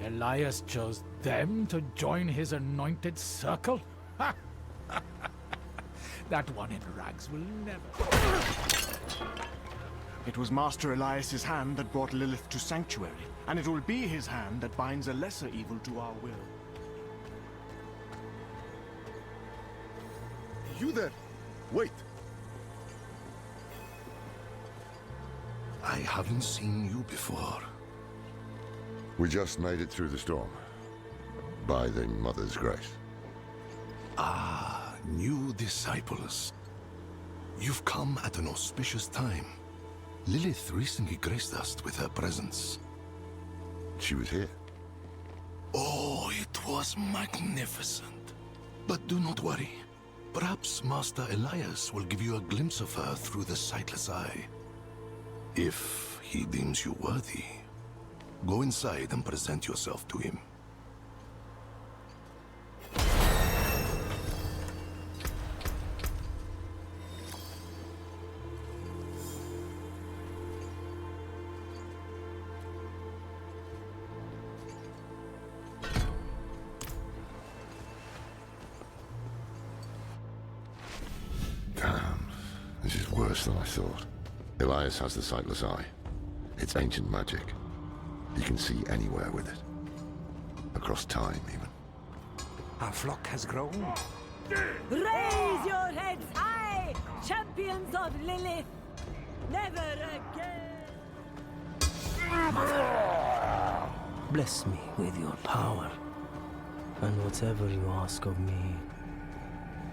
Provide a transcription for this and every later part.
Elias chose them to join his anointed circle? Ha! That one in rags will never... It was Master Elias's hand that brought Lilith to Sanctuary, and it will be his hand that binds a lesser evil to our will. You there! Wait! I haven't seen you before. We just made it through the storm. By the Mother's grace. Ah, new disciples. You've come at an auspicious time. Lilith recently graced us with her presence. She was here. Oh, it was magnificent. But do not worry. Perhaps Master Elias will give you a glimpse of her through the sightless eye. If he deems you worthy, go inside and present yourself to him. Damn, this is worse than I thought. Elias has the sightless eye. It's ancient magic. He can see anywhere with it. Across time, even. Our flock has grown. Raise your heads high, champions of Lilith! Never again! Bless me with your power, and whatever you ask of me,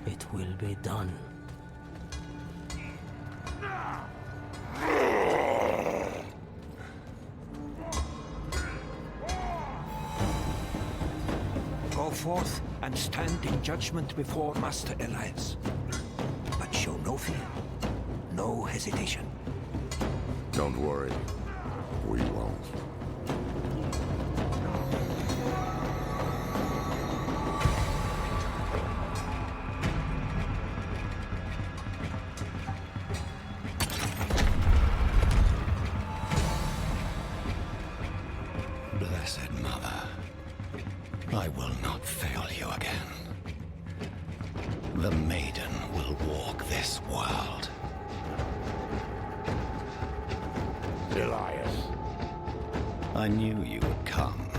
it will be done. Go forth and stand in judgment before Master Elias. But show no fear, no hesitation. Don't worry. We won't. Blessed Mother, I will not fail you again. The Maiden will walk this world. Elias. I knew you would come,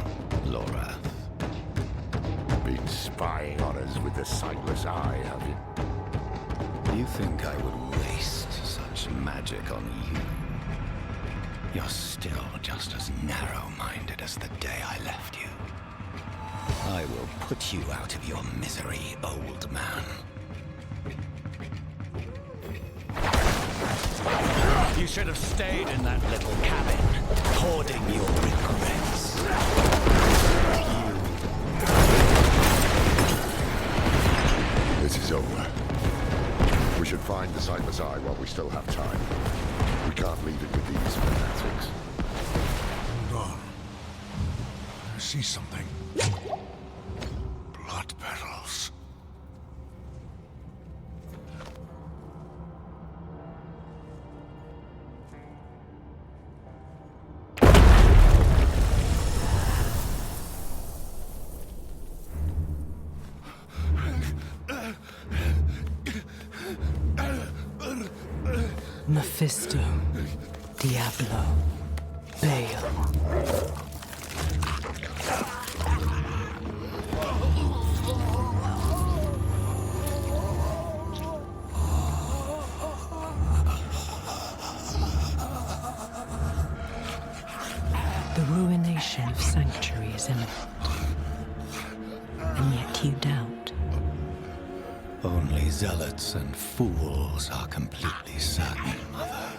Laura. Been spying on us with the sightless eye, have you? You think I would waste such magic on you? You're still just as narrow-minded as the day I left you. I will put you out of your misery, old man. You should have stayed in that little cabin, hoarding your regrets. This is over. We should find the sightless eye while we still have time. We can't leave it with these fanatics. Hold on. I see something. Blood petals. Mephisto, Diablo, Baal. The ruination of Sanctuary is imminent. And yet you doubt. Only zealots and fools are completely certain, Mother.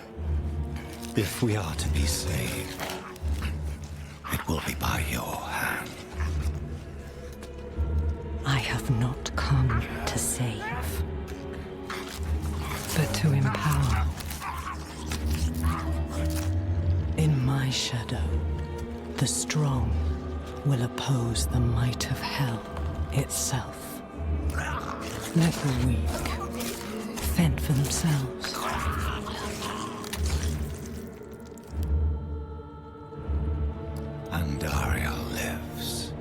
If we are to be saved, it will be by your hand. I have not come to save, but to empower. In my shadow, the strong will oppose the might of hell itself. Let the weak fend for themselves. Andariel lives.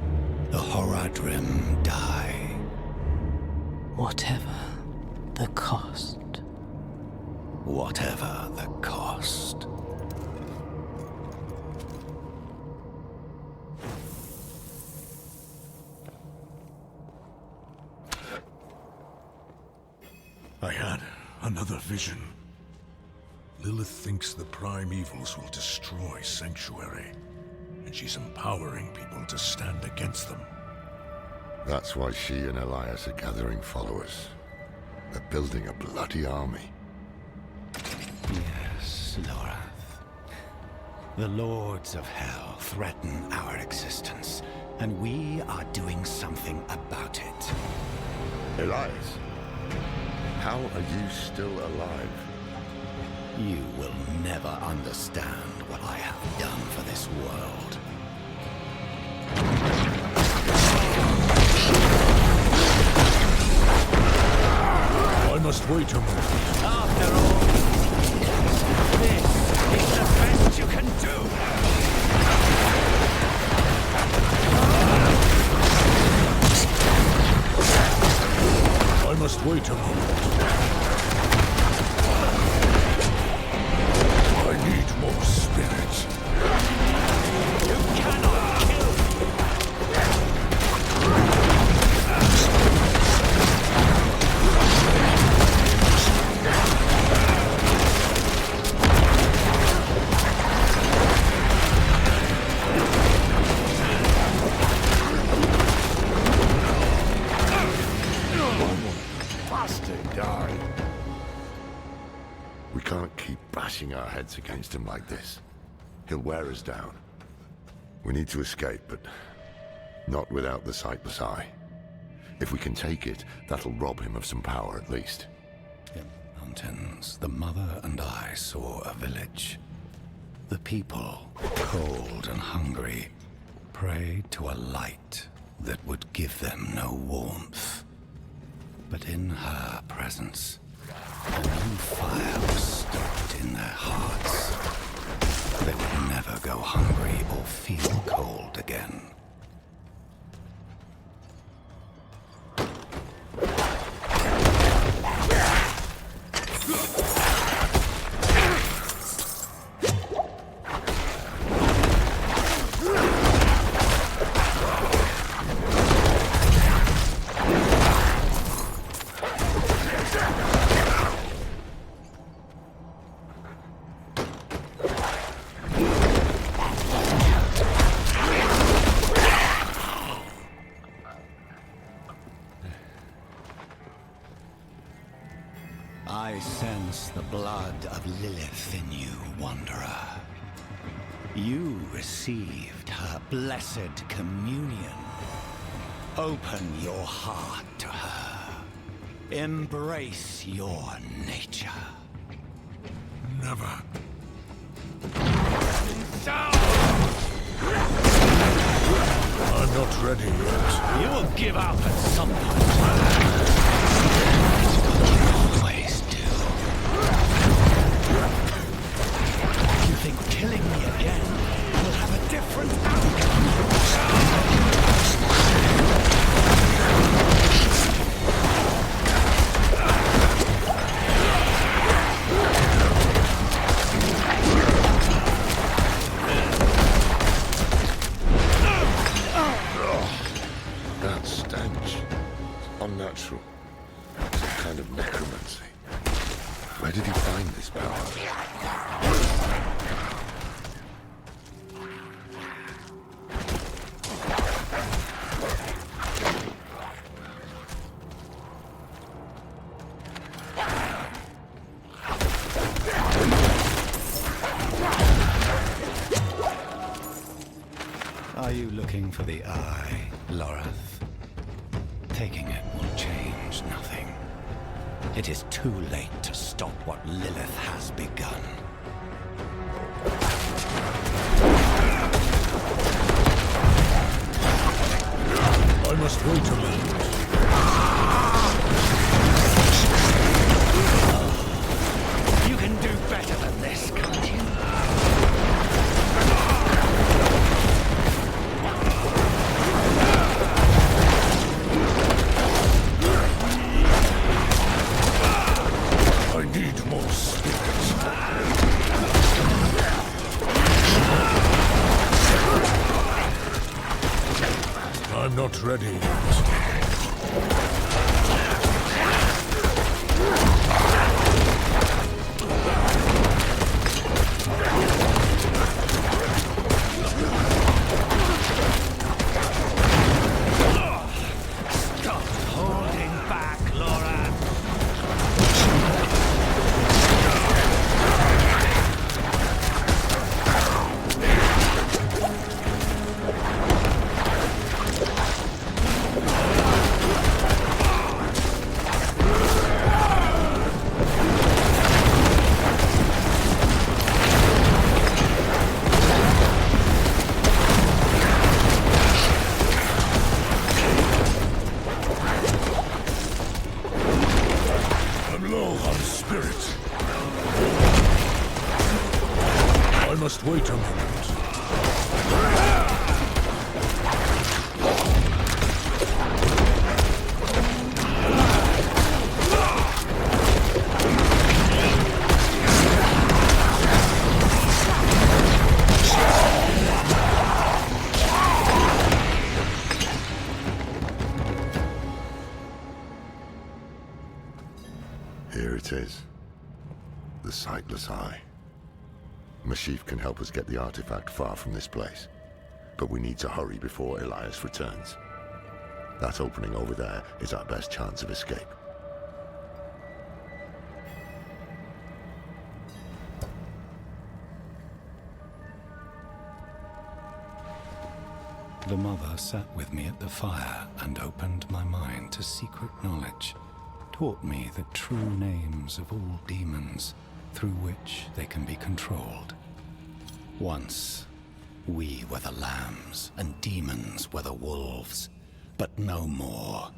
The Horadrim die. Whatever the cost. Whatever the cost. I had another vision. Lilith thinks the prime evils will destroy Sanctuary, and she's empowering people to stand against them. That's why she and Elias are gathering followers. They're building a bloody army. Yes, Lorath. The Lords of Hell threaten our existence, and we are doing something about it. Elias, how are you still alive? You will never understand what I have done for this world. I must wait a moment. After all, this is the best you can do! I must wait a moment. I need more spirit. You cannot kill me! We can't keep bashing our heads against him like this. He'll wear us down. We need to escape, but not without the Sightless Eye. If we can take it, that'll rob him of some power at least. In the mountains, the mother and I saw a village. The people, cold and hungry, prayed to a light that would give them no warmth. But in her presence, a new fire was stoked in their hearts. They would never go hungry or feel cold again. I sense the blood of Lilith in you, Wanderer. You received her blessed communion. Open your heart to her. Embrace your nature. Never. I'm not ready yet. You will give up at some point. You always do. You think killing me again will have a different outcome? That stench. Unnatural. Some kind of necromancy. Where did he find this power? Are you looking for the eye, Lorath? Taking it will change nothing. It is too late to stop what Lilith has begun. I must wait a moment. You can do better than this, can't you? I'm not ready yet. I must wait a moment. Here it is. The Sightless Eye. Mashif can help us get the artifact far from this place. But we need to hurry before Elias returns. That opening over there is our best chance of escape. The mother sat with me at the fire and opened my mind to secret knowledge, taught me the true names of all demons through which they can be controlled. Once, we were the lambs and demons were the wolves, but no more.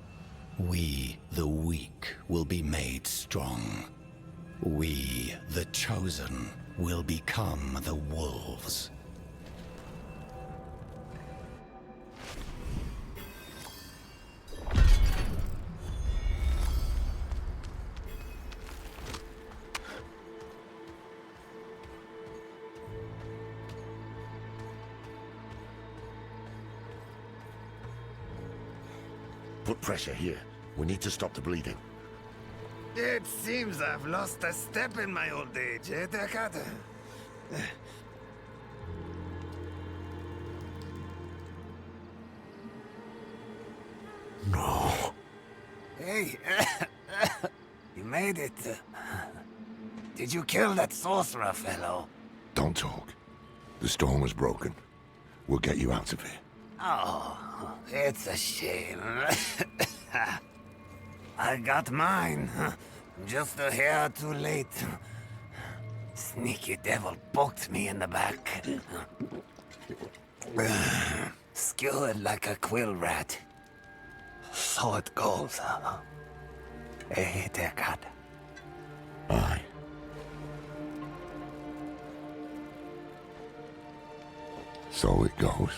We, the weak, will be made strong. We, the chosen, will become the wolves. Put pressure here. We need to stop the bleeding. It seems I've lost a step in my old age, eh, Deckard? No. Hey, you made it. Did you kill that sorcerer fellow? Don't talk. The storm was broken. We'll get you out of here. Oh, it's a shame. I got mine. Just a hair too late. Sneaky devil poked me in the back. Skewered like a quill rat. So it goes. Hey, Deckard. Aye. So it goes.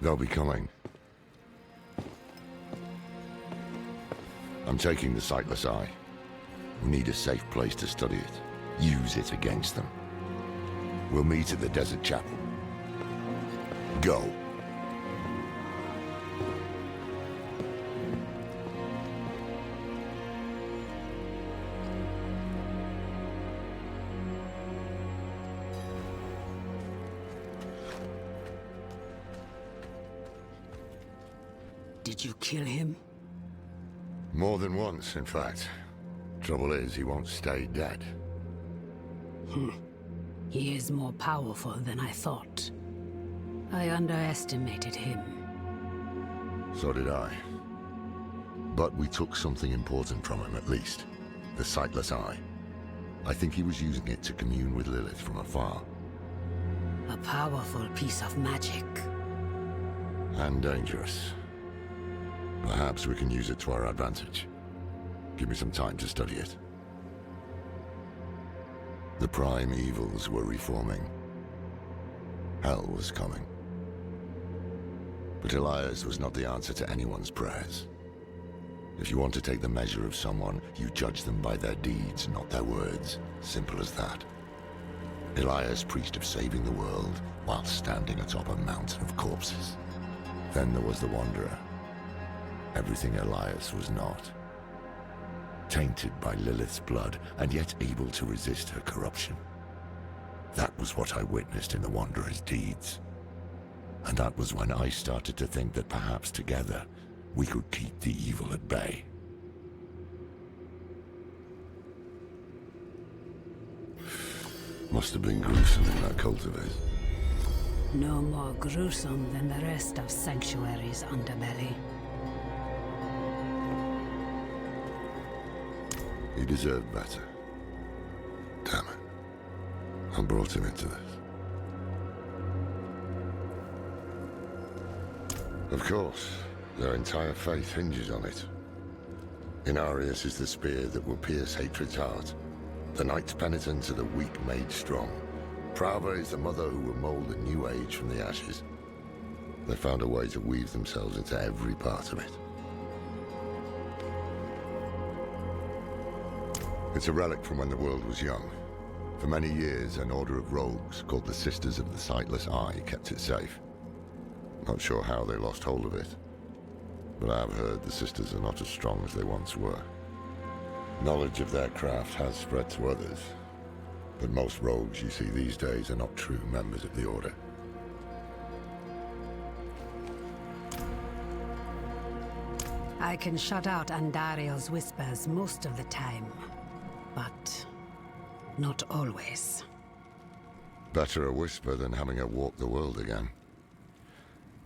They'll be coming. I'm taking the Sightless Eye. We need a safe place to study it. Use it against them. We'll meet at the Desert Chapel. Go. Did you kill him? More than once, in fact. Trouble is, he won't stay dead. He is more powerful than I thought. I underestimated him. So did I. But we took something important from him, at least. The Sightless Eye. I think he was using it to commune with Lilith from afar. A powerful piece of magic. And dangerous. Perhaps we can use it to our advantage. Give me some time to study it. The prime evils were reforming. Hell was coming. But Elias was not the answer to anyone's prayers. If you want to take the measure of someone, you judge them by their deeds, not their words. Simple as that. Elias preached of saving the world while standing atop a mountain of corpses. Then there was the Wanderer. Everything Elias was not. Tainted by Lilith's blood, and yet able to resist her corruption. That was what I witnessed in the Wanderer's deeds. And that was when I started to think that perhaps together, we could keep the evil at bay. Must have been gruesome in that cult of his. No more gruesome than the rest of Sanctuary's underbelly. He deserved better. Damn it. I brought him into this. Of course, their entire faith hinges on it. Inarius is the spear that will pierce hatred's heart. The Knight's penitence are the weak made strong. Prava is the mother who will mold a new age from the ashes. They found a way to weave themselves into every part of it. It's a relic from when the world was young. For many years, an order of rogues called the Sisters of the Sightless Eye kept it safe. Not sure how they lost hold of it, but I have heard the Sisters are not as strong as they once were. Knowledge of their craft has spread to others, but most rogues you see these days are not true members of the Order. I can shut out Andariel's whispers most of the time, but not always. Better a whisper than having her walk the world again.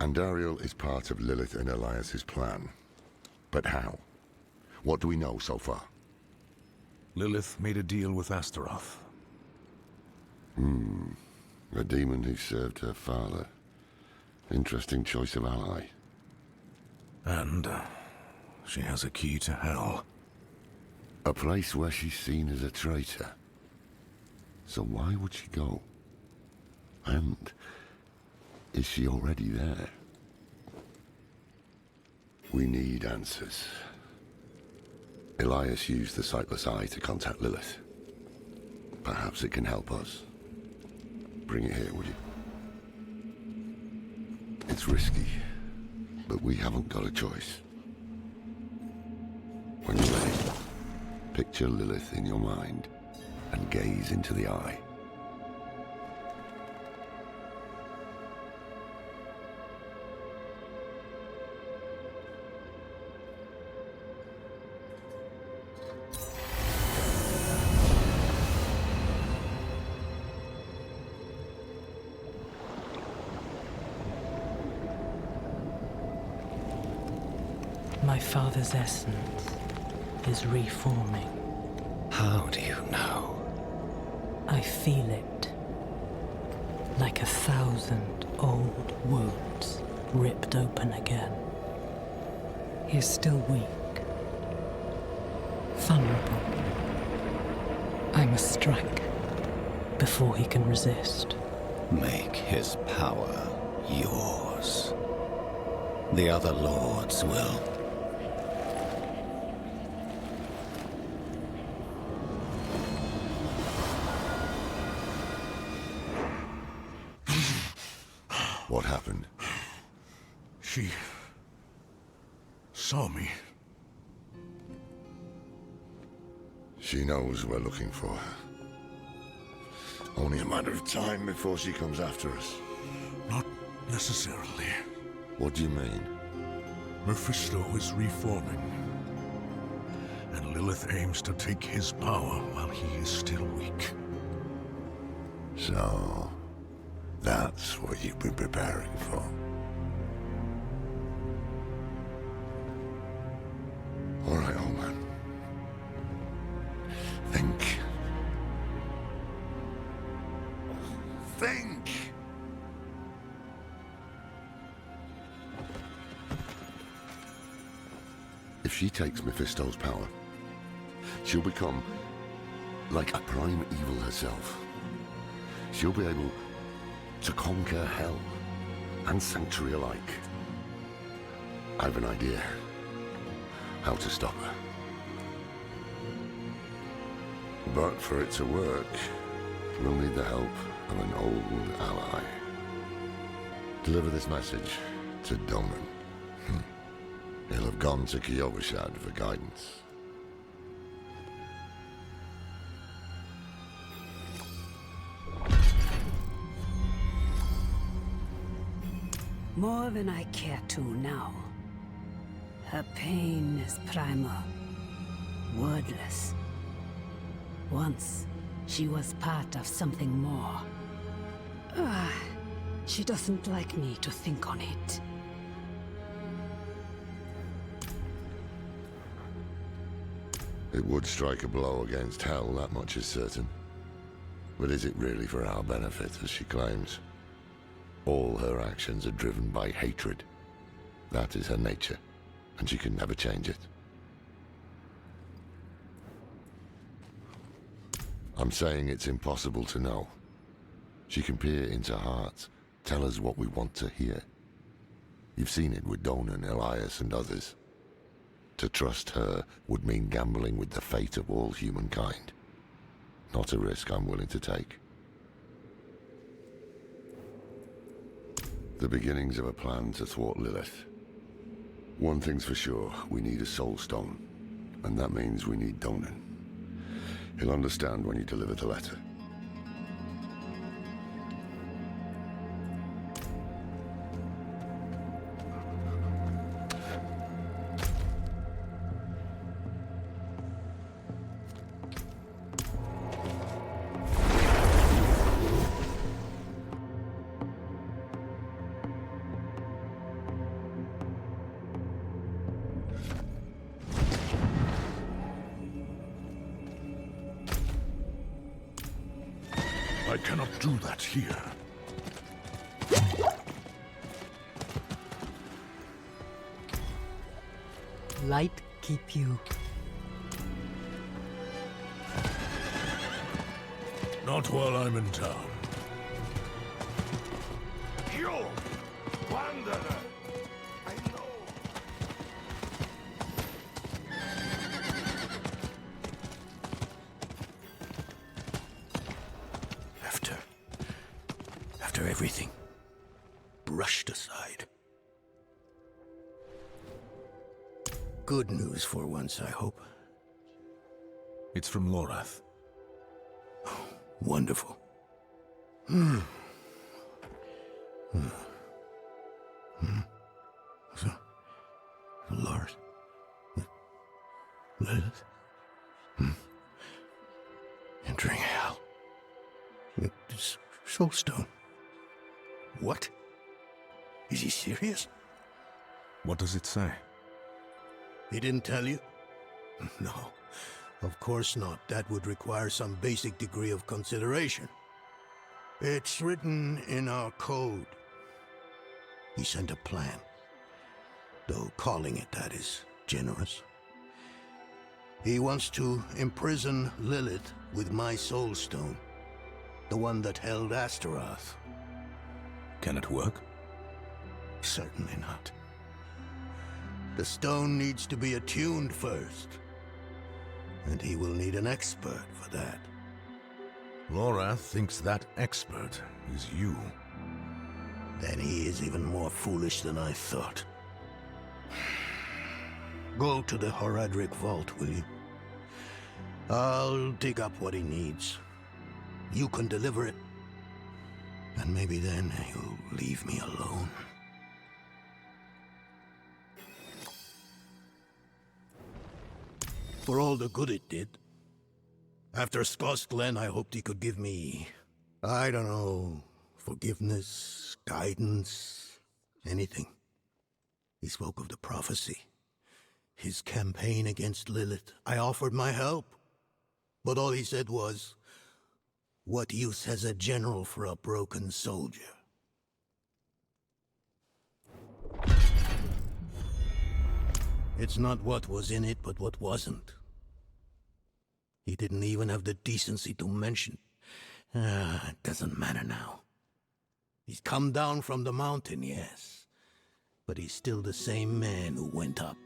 Andariel is part of Lilith and Elias's plan. But how? What do we know so far? Lilith made a deal with Astaroth. A demon who served her father. Interesting choice of ally. And she has a key to hell. A place where she's seen as a traitor. So why would she go? And is she already there? We need answers. Elias used the Sightless Eye to contact Lilith. Perhaps it can help us. Bring it here, would you? It's risky, but we haven't got a choice. When you're ready, picture Lilith in your mind and gaze into the eye. My father's essence is reforming. How do you know? I feel it. Like 1,000 old wounds ripped open again. He is still weak. Vulnerable. I must strike before he can resist. Make his power yours. The other lords will. What happened? She saw me. She knows we're looking for her. Only a matter of time before she comes after us. Not necessarily. What do you mean? Mephisto is reforming. And Lilith aims to take his power while he is still weak. So, that's what you've been preparing for. All right, old man. Think. Think! If she takes Mephisto's power, she'll become like a prime evil herself. She'll be able to conquer hell and sanctuary alike. I have an idea how to stop her. But for it to work, we'll need the help of an old ally. Deliver this message to Donan. He'll have gone to Kyovashad for guidance. More than I care to now. Her pain is primal, wordless. Once, she was part of something more. She doesn't like me to think on it. It would strike a blow against hell, that much is certain. But is it really for our benefit, as she claims? All her actions are driven by hatred. That is her nature, and she can never change it. I'm saying it's impossible to know. She can peer into hearts, tell us what we want to hear. You've seen it with Donan, Elias, and others. To trust her would mean gambling with the fate of all humankind. Not a risk I'm willing to take. The beginnings of a plan to thwart Lilith. One thing's for sure, we need a soul stone. And that means we need Donan. He'll understand when you deliver the letter. I cannot do that here. Light keep you. Not while I'm in town. You, wanderer! I know. After everything brushed aside. Good news for once, I hope. It's from Lorath. Wonderful. So, Lord, Lilith, entering hell. This soulstone. What? Is he serious? What does it say? He didn't tell you? No, of course not. That would require some basic degree of consideration. It's written in our code. He sent a plan. Though calling it that is generous. He wants to imprison Lilith with my soulstone. The one that held Astaroth. Can it work? Certainly not. The stone needs to be attuned first. And he will need an expert for that. Lorath thinks that expert is you. Then he is even more foolish than I thought. Go to the Horadric vault, will you? I'll dig up what he needs. You can deliver it. And maybe then he'll leave me alone. For all the good it did. After Skosglen, I hoped he could give me, I don't know, forgiveness, guidance, anything. He spoke of the prophecy. His campaign against Lilith. I offered my help. But all he said was, what use has a general for a broken soldier? It's not what was in it, but what wasn't. He didn't even have the decency to mention. It doesn't matter now. He's come down from the mountain, yes. But he's still the same man who went up.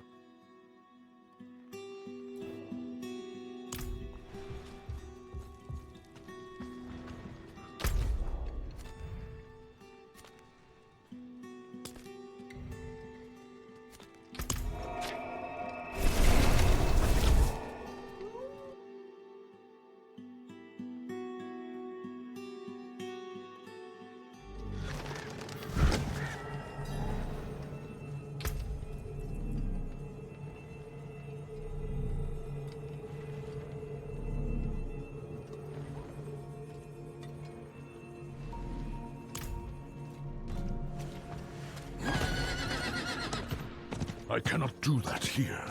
I cannot do that here.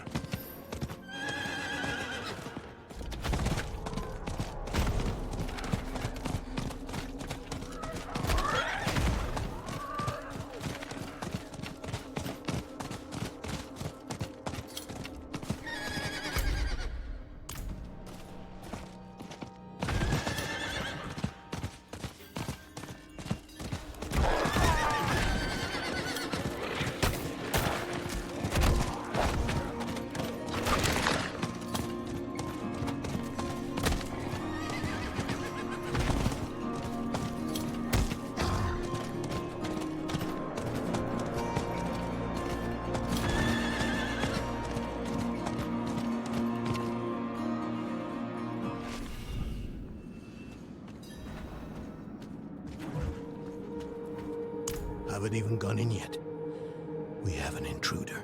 Haven't even gone in yet. We have an intruder.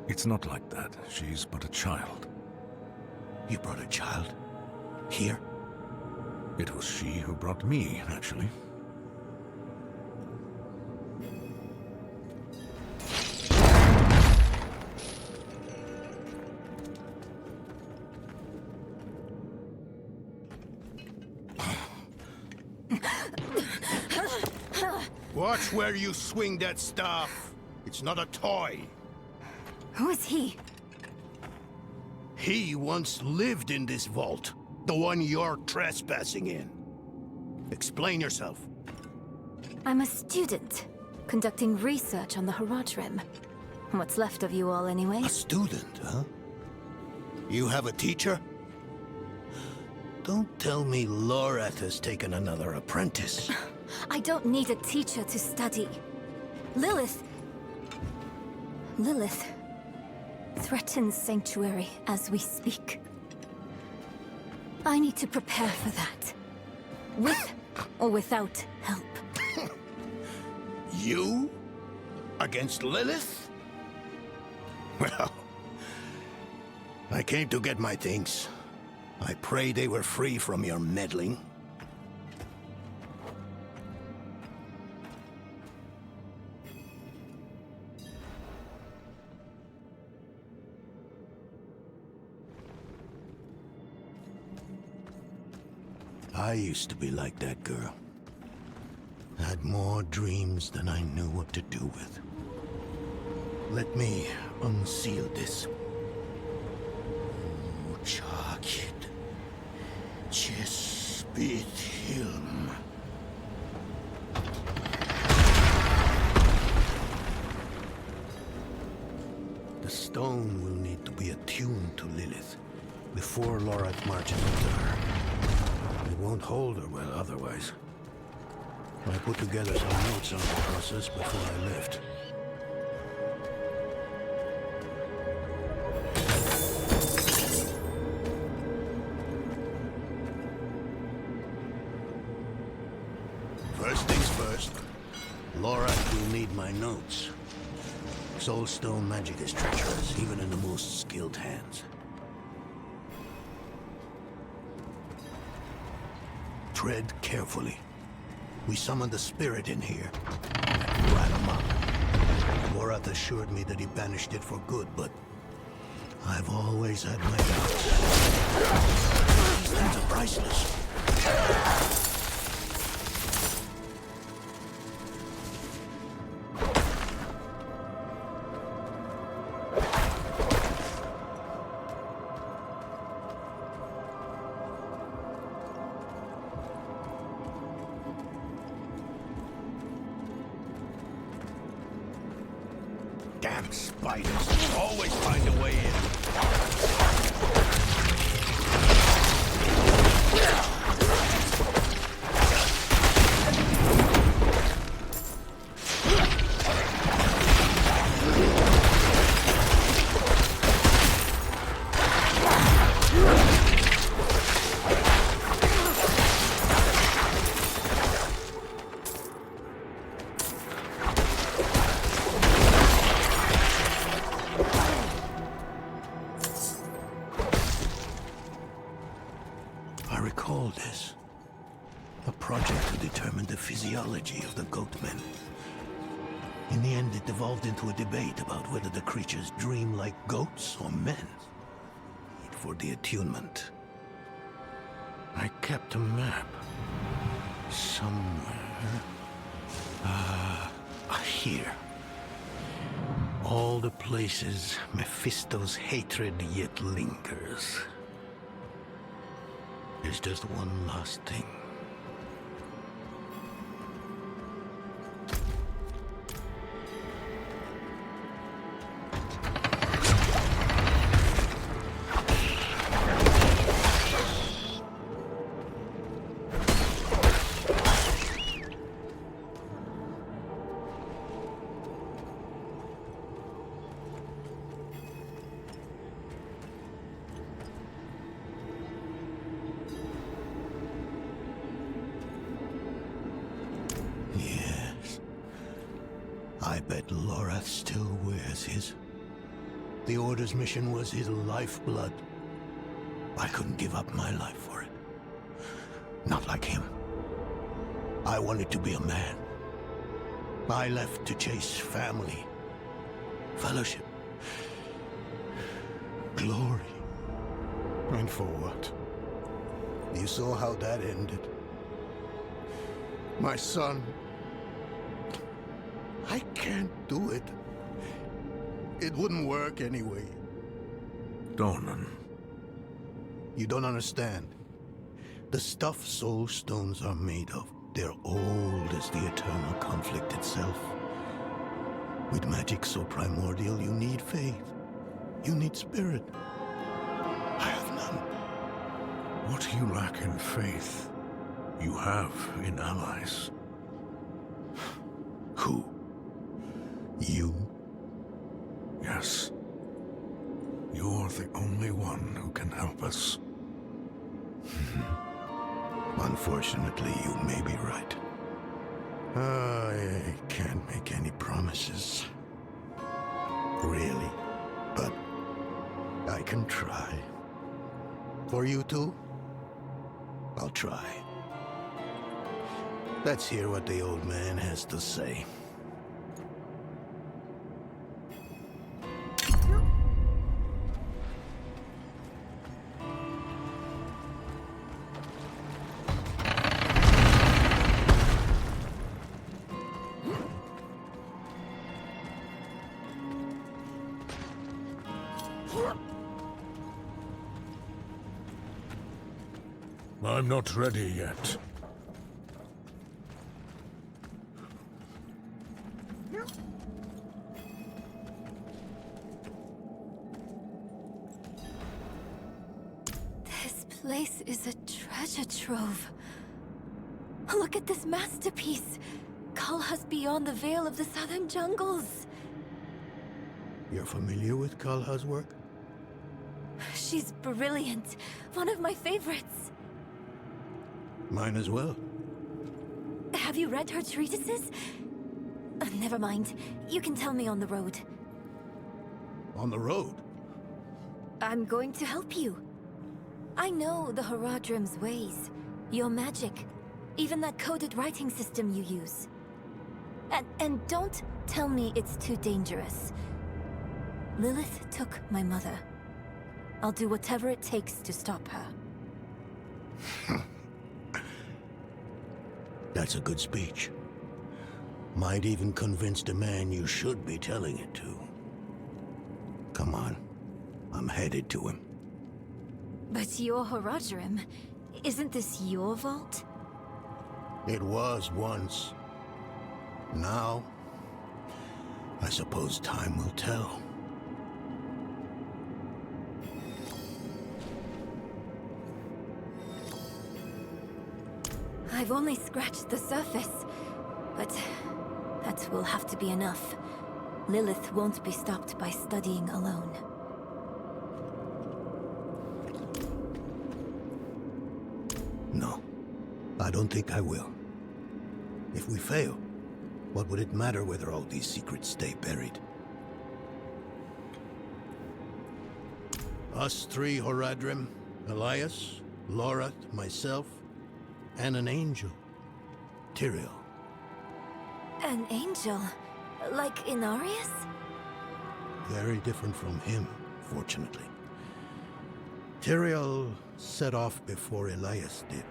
It's not like that. She's but a child. You brought a child? Here? It was she who brought me, actually. Watch where you swing that staff. It's not a toy. Who is he? He once lived in this vault. The one you're trespassing in. Explain yourself. I'm a student, conducting research on the Haraj Rim. What's left of you all, anyway? A student, huh? You have a teacher? Don't tell me Lorath has taken another apprentice. I don't need a teacher to study. Lilith threatens Sanctuary as we speak. I need to prepare for that. With or without help. You? Against Lilith? Well, I came to get my things. I pray they were free from your meddling. I used to be like that girl. Had more dreams than I knew what to do with. Let me unseal this. Chakit. Chespit Hilm. The stone will need to be attuned to Lilith before Lorath marches into her. It won't hold her well otherwise. I put together some notes on the process before I left. First things first, Lorath will need my notes. Soulstone magic is treacherous, even in the most skilled hands. Tread carefully. We summoned the spirit in here. Rat him up. Lorath assured me that he banished it for good, but I've always had my doubts. These things are priceless. Damn spiders. Always find a way in. I recall this. A project to determine the physiology of the goatmen. In the end, it devolved into a debate about whether the creatures dream like goats or men. For the attunement, I kept a map. Somewhere. Here. All the places Mephisto's hatred yet lingers. There's just one last thing. I bet Lorath still wears his. The Order's mission was his lifeblood. I couldn't give up my life for it. Not like him. I wanted to be a man. I left to chase family, fellowship, glory. And for what? You saw how that ended. My son. I can't do it. It wouldn't work anyway. Dornan. You don't understand. The stuff soul stones are made of, they're old as the eternal conflict itself. With magic so primordial, you need faith. You need spirit. I have none. What you lack in faith, you have in allies. Who? You? Yes. You're the only one who can help us. Unfortunately, you may be right. I can't make any promises. Really. But I can try. For you two, I'll try. Let's hear what the old man has to say. I'm not ready yet. This place is a treasure trove. Look at this masterpiece. Kalha's beyond the veil of the southern jungles. You're familiar with Kalha's work? She's brilliant. One of my favorites. Mine as well. Have you read her treatises? Never mind. You can tell me on the road. On the road? I'm going to help you. I know the Haradrim's ways, your magic, even that coded writing system you use. And don't tell me it's too dangerous. Lilith took my mother. I'll do whatever it takes to stop her. That's a good speech. Might even convince the man you should be telling it to. Come on. I'm headed to him. But your Haradrim, isn't this your vault? It was once. Now, I suppose time will tell. I've only scratched the surface, but that will have to be enough. Lilith won't be stopped by studying alone. No, I don't think I will. If we fail, what would it matter whether all these secrets stay buried? Us three, Horadrim, Elias, Lorath, myself, and an angel, Tyrael. An angel? Like Inarius? Very different from him, fortunately. Tyrael set off before Elias did.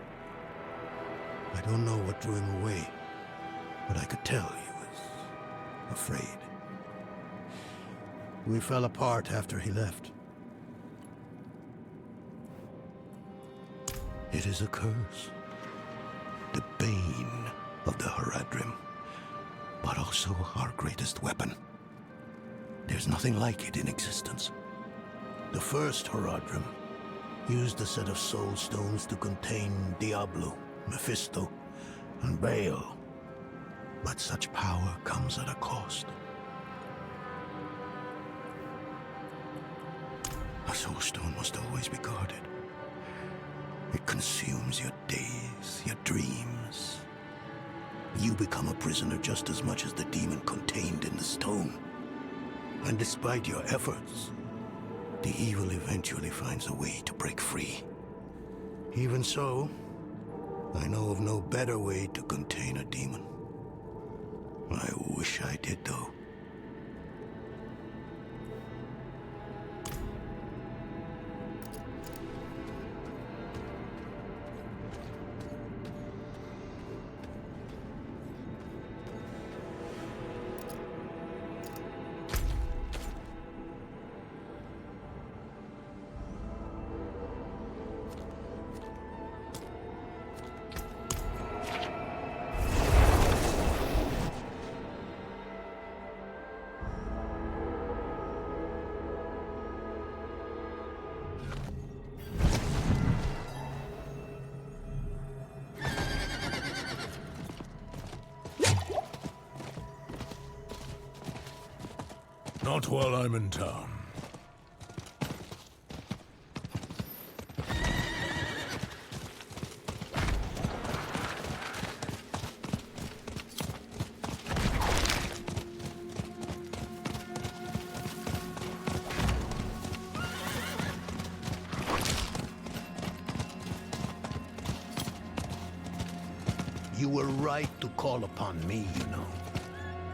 I don't know what drew him away, but I could tell he was afraid. We fell apart after he left. It is a curse. The bane of the Horadrim, but also our greatest weapon. There's nothing like it in existence. The first Horadrim used a set of soul stones to contain Diablo, Mephisto, and Baal. But such power comes at a cost. A soul stone must always be guarded. It consumes your days, your dreams. You become a prisoner just as much as the demon contained in the stone. And despite your efforts, the evil eventually finds a way to break free. Even so, I know of no better way to contain a demon. I wish I did, though. Not while I'm in town. You were right to call upon me, you know.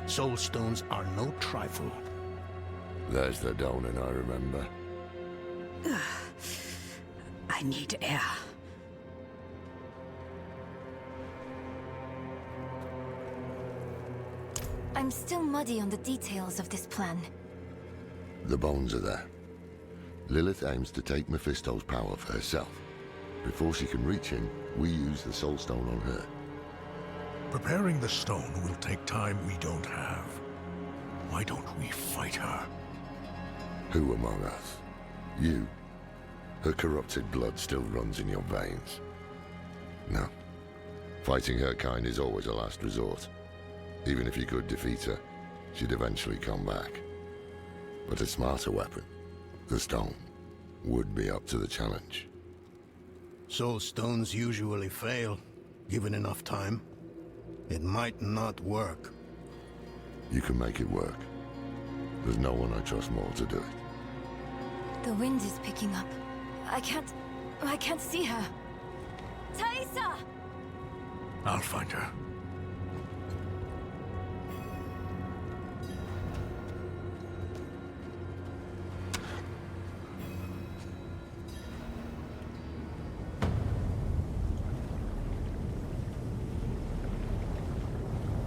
Soul stones are no trifle. There's the dawning I remember. I need air. I'm still muddy on the details of this plan. The bones are there. Lilith aims to take Mephisto's power for herself. Before she can reach him, we use the soul stone on her. Preparing the stone will take time we don't have. Why don't we fight her? Who among us? You. Her corrupted blood still runs in your veins. No. Fighting her kind is always a last resort. Even if you could defeat her, she'd eventually come back. But a smarter weapon, the stone, would be up to the challenge. Soul stones usually fail, given enough time. It might not work. You can make it work. There's no one I trust more to do it. The wind is picking up. I can't see her. Thaisa! I'll find her.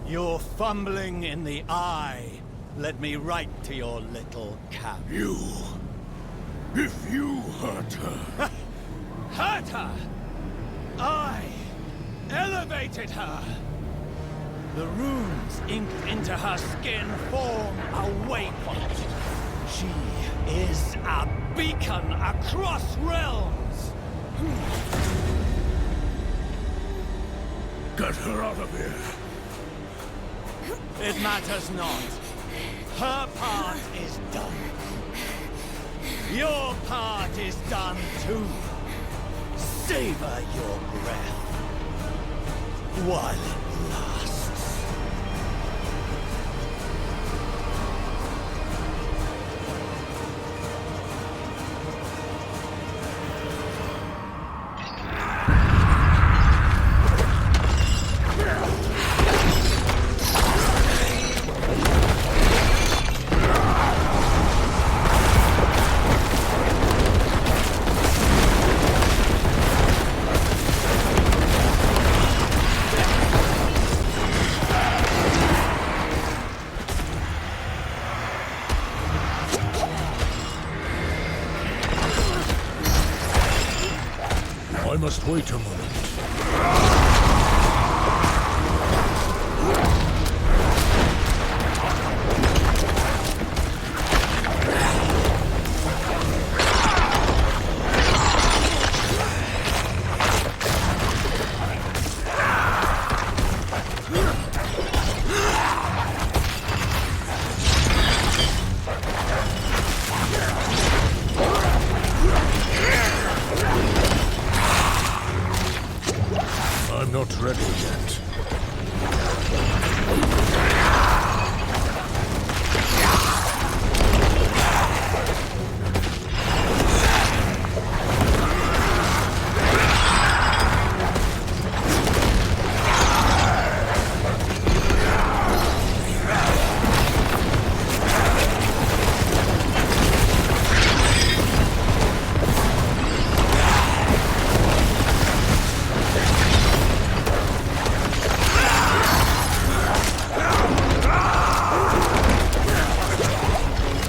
Your fumbling in the eye led me right to your little camp. If you hurt her... Hurt her? I elevated her. The runes inked into her skin form a waypoint. She is a beacon across realms! Get her out of here! It matters not. Her part is done. Your part is done too. Savor your breath while it lasts. I must wait a moment. I'm not ready yet.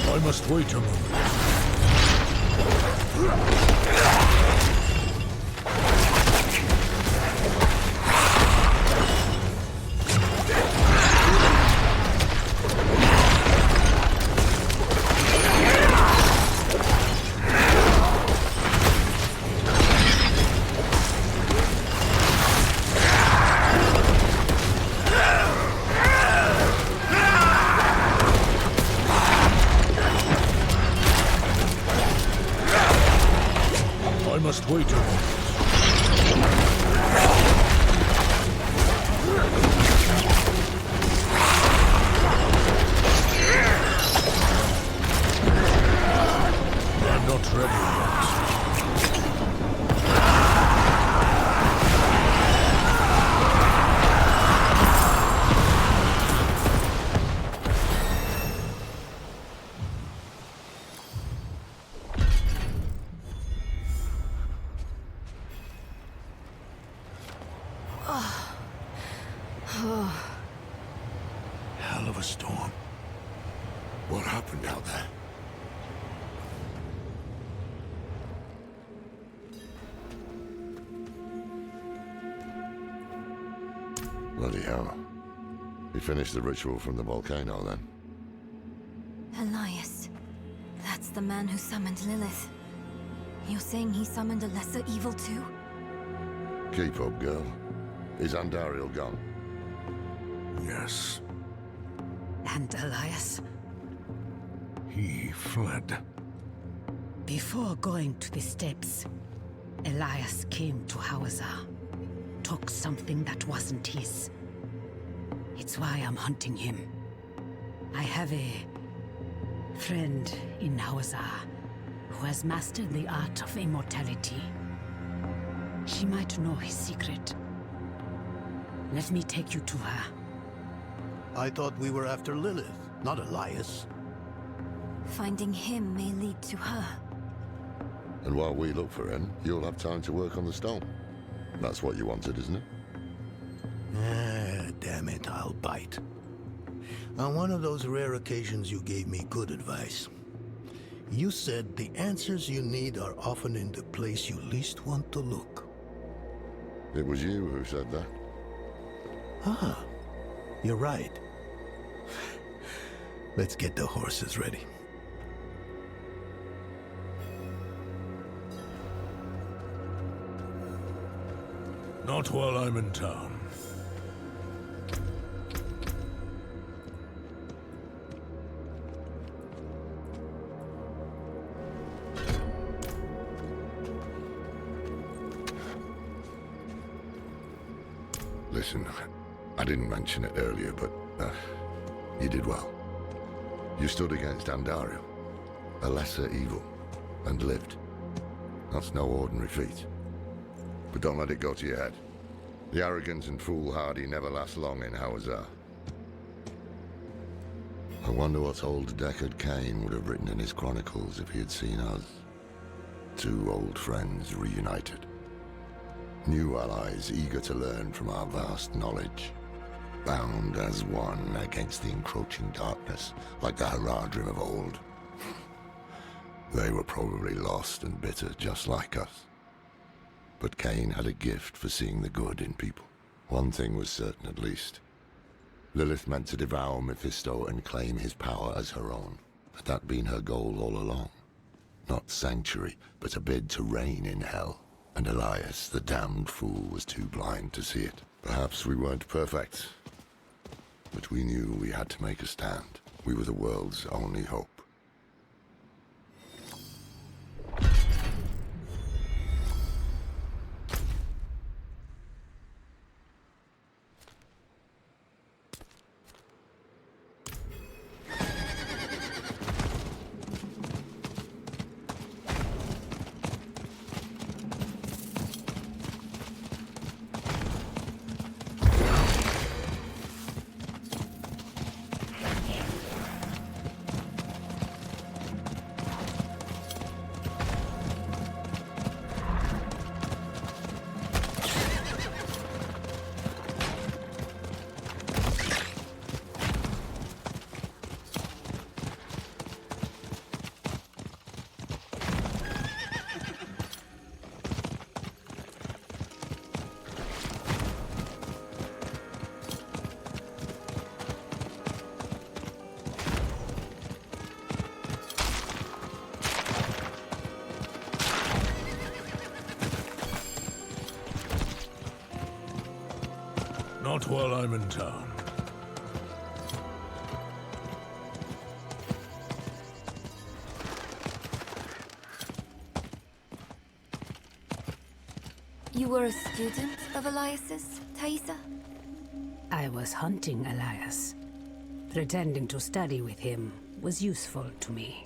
I must wait a moment. I must wait a moment. I'm not ready yet. Hell of a storm. What happened out there? Bloody hell. We finished the ritual from the volcano then. Elias. That's the man who summoned Lilith. You're saying he summoned a lesser evil too? Keep up, girl. Is Andariel gone? Yes, And Elias, he fled. before going to the steps, Elias came to Hawazar, took something that wasn't his. It's why I'm hunting him. I have a friend in Hawazar who has mastered the art of immortality. She might know his secret. Let me take you to her. I thought we were after Lilith, not Elias. Finding him may lead to her. And while we look for him, you'll have time to work on the stone. That's what you wanted, isn't it? Ah, damn it, I'll bite. On one of those rare occasions you gave me good advice. You said the answers you need are often in the place you least want to look. It was you who said that. Ah, You're right. Let's get the horses ready. Not while I'm in town. Listen, I didn't mention it earlier, but you did well. You stood against Andariel, a lesser evil, and lived. That's no ordinary feat. But don't let it go to your head. The arrogant and foolhardy never last long in Hawazar. I wonder what old Deckard Cain would have written in his chronicles if he had seen us. Two old friends reunited. New allies eager to learn from our vast knowledge. Bound as one against the encroaching darkness, like the Haradrim of old. They were probably lost and bitter, just like us. But Cain had a gift for seeing the good in people. One thing was certain, at least. Lilith meant to devour Mephisto and claim his power as her own. Had that been her goal all along? Not sanctuary, but a bid to reign in hell. And Elias, the damned fool, was too blind to see it. Perhaps we weren't perfect, but we knew we had to make a stand. We were the world's only hope. Not while I'm in town. You were a student of Elias's, Thaisa? I was hunting Elias. Pretending to study with him was useful to me.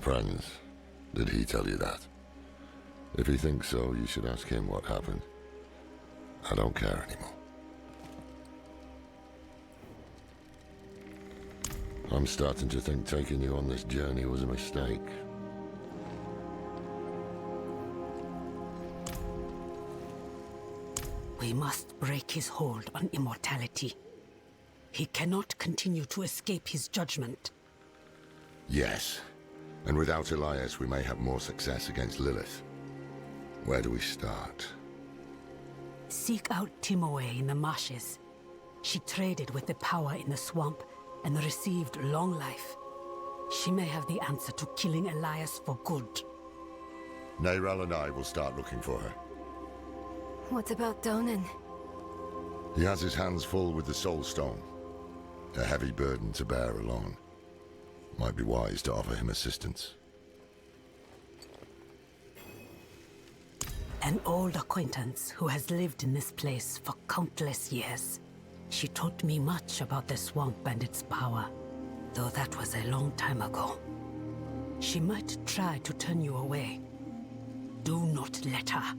Friends, did he tell you that? If he thinks so, you should ask him what happened. I don't care anymore. I'm starting to think taking you on this journey was a mistake. We must break his hold on immortality. He cannot continue to escape his judgment. Yes. And without Elias, we may have more success against Lilith. Where do we start? Seek out Timoe in the marshes. She traded with the power in the swamp and received long life. She may have the answer to killing Elias for good. Neyrel and I will start looking for her. What about Donan? He has his hands full with the Soul Stone. A heavy burden to bear alone. Might be wise to offer him assistance. An old acquaintance who has lived in this place for countless years. She taught me much about the swamp and its power, though that was a long time ago. She might try to turn you away. Do not let her.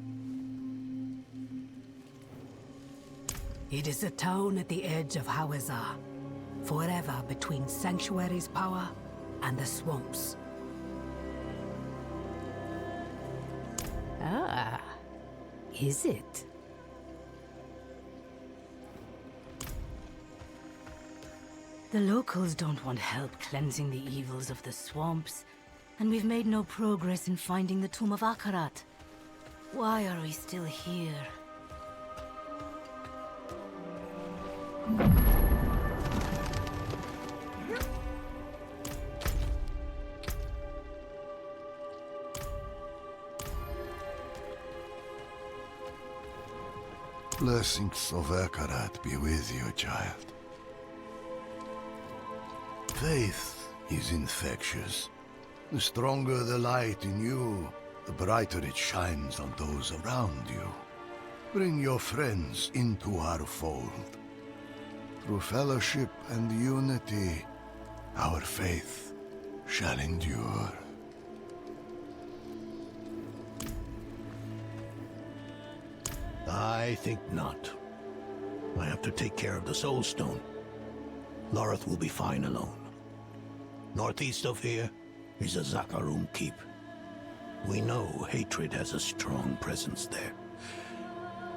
It is a town at the edge of Hawazar, forever between Sanctuary's power and the swamps. Ah, is it? The locals don't want help cleansing the evils of the swamps, and we've made no progress in finding the Tomb of Akarat. Why are we still here? Blessings of Ekarat be with you, child. Faith is infectious. The stronger the light in you, the brighter it shines on those around you. Bring your friends into our fold. Through fellowship and unity, our faith shall endure. I think not. I have to take care of the Soul Stone. Lorith will be fine alone. Northeast of here is a Zakarum keep. We know hatred has a strong presence there.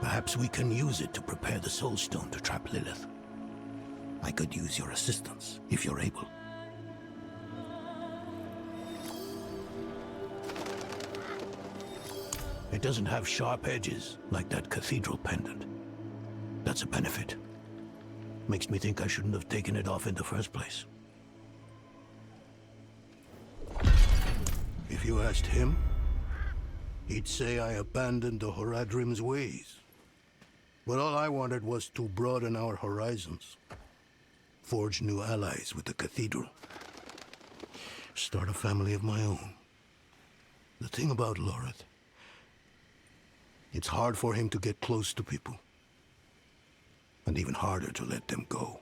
Perhaps we can use it to prepare the Soul Stone to trap Lilith. I could use your assistance, if you're able. It doesn't have sharp edges like that cathedral pendant. That's a benefit. Makes me think I shouldn't have taken it off in the first place. If you asked him, he'd say I abandoned the Horadrim's ways. But all I wanted was to broaden our horizons. Forge new allies with the cathedral. Start a family of my own. The thing about Lorith, it's hard for him to get close to people. And even harder to let them go.